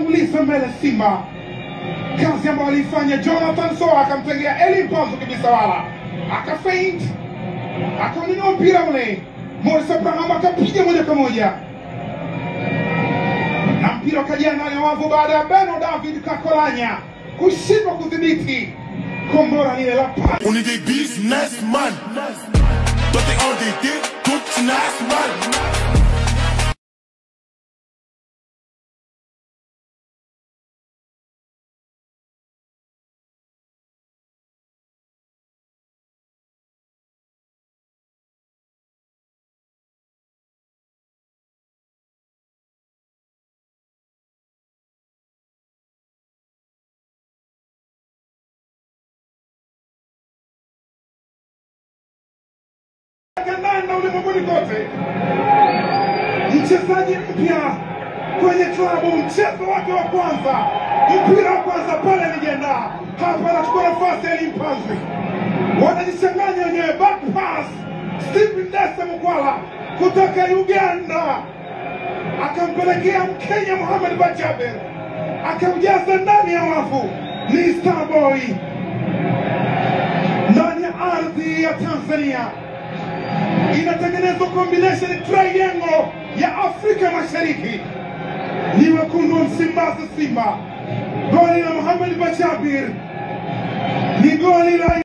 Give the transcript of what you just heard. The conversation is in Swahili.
kutanguliza mbele Simba. Kazi ambayo alifanya Jonathan Soa, akamtengea Eli Mpanzu kibisawala, akafaint, akaunyoa mpira ule. Morris Abraham akapiga moja kwa moja, na mpira ukajia ndani ya wavu baada ya Beno David Kakolanya kushindwa kudhibiti kombora lile la pasi. On est des businessmen, toi t'es endetté, toute nice man. Na ulimwenguni kote, mchezaji mpya kwenye klabu, mchezo wake wa kwanza, mpira wa kwanza pale alijiandaa. Hapa anachukua nafasi ya Eli Mpanzu, wanajichanganya wenyewe. Back pass, Stephen Dese Mukwala kutoka Uganda akampelekea Mkenya Mohamed Bajaber, akaujaza ndani ya wavu. Ni Starboy ndani ya ardhi ya Tanzania. Inatengenezwa combination triangle ya Afrika Mashariki. Ni wekundu wa Msimbazi Simba. Goli la Mohamed Bajaber ni goli la